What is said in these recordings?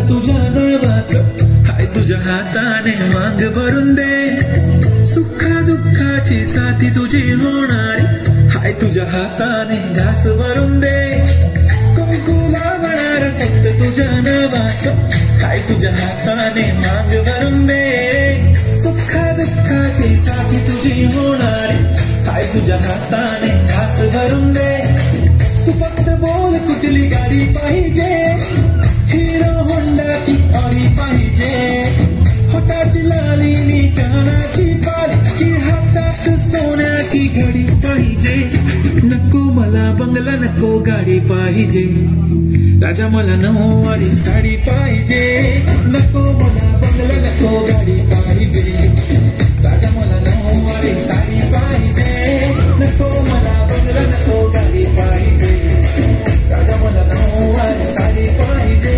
तुझ्या नावाचं हाय तुझ्या हाताने मांग भरून दे सुखा दुःखाची साथी तुझी होणारी हाय तुझ्या हाताने घास भरून दे कुंकू लावणार फक्त तुझ्या नावाचं हाय तुझ्या हाताने मांग भरून दे सुखा दुःखाची साथी तुझी होणारी हाय तुझ्या हाताने घास भरून दे तू फक्त बोल कुठली गाडी पाहिजे हिरो होंडा की ऑडी पाहिजे होटाची लाली नी कानाची बाली की हातात सोन्याची घडी पाहिजे नको मला बंगला नको गाडी पाहिजे राजा मला नऊवारी साडी पाहिजे नको मला बंगला नको गाडी पाहिजे राजा मला नऊवारी साडी पाहिजे नको मला बंगला नको गाडी पाहिजे राजा मला नऊवारी साडी पाहिजे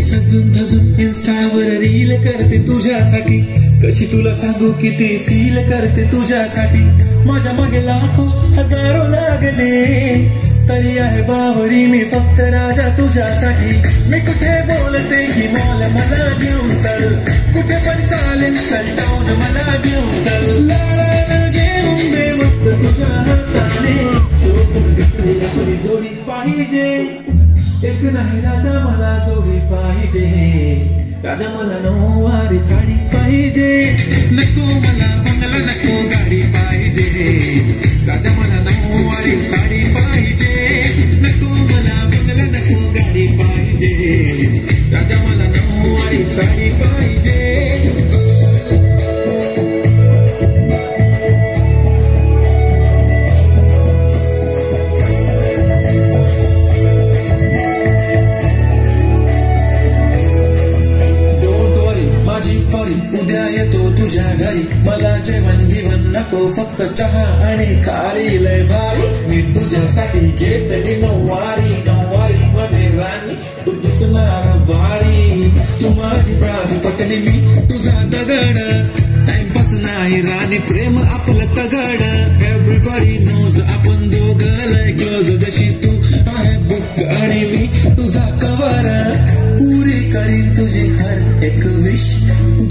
सजून धजून इन्स्टावर रील करते तुझ्यासाठी कशी तुला सांगू किती फील करते तुझ्यासाठी माझ्या मागे लाखो हजारो लागले तरी आहे बावरी मी फक्त राजा तुझ्यासाठी मी कुठे बोलते की मॉल मला घेऊन चल कुठे पण चालेल चल टाऊन मला घेऊन चल लाडाला घेऊन दे मस्त तुझ्या हाताने शोधून घेतलेली आपली जोडी पाहिजे एक नाही राजा मला जोडी पाहिजे राजा मला नऊवारी साडी पाहिजे नको मला बंगला नको गाडी पाहिजे राजा मला नऊवारी साडी पाहिजे नको मला बंगला नको गाडी पाहिजे राजा मला नऊवारी साडी पाहिजे उद्या येतो तुझ्या घरी मला जेवण जीवन नको फक्त चहा आणि खारी लय भारी मी तुझ्यासाठी घेतली नऊवारी नऊवारी मध्ये राणी तू दिसणार भारी तू माझी प्राणी पटली मी तुझा दगड टाइमपास नाही राणी प्रेम आपलं तगड एव्हरीबडी नोज आपण दोघं लय क्लोज जशी तू आहे बुक आणि मी तुझा कवर पुरी करीन तुझी हर एक विश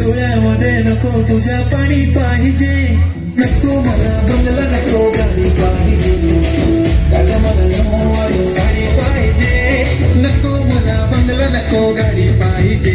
डोळ्यामध्ये नको तुझ्या पाणी पाहिजे नको मला बंगला नको गाडी पाहिजे राजा मला नऊवारी साडी पाहिजे नको मला बंगला नको गाडी पाहिजे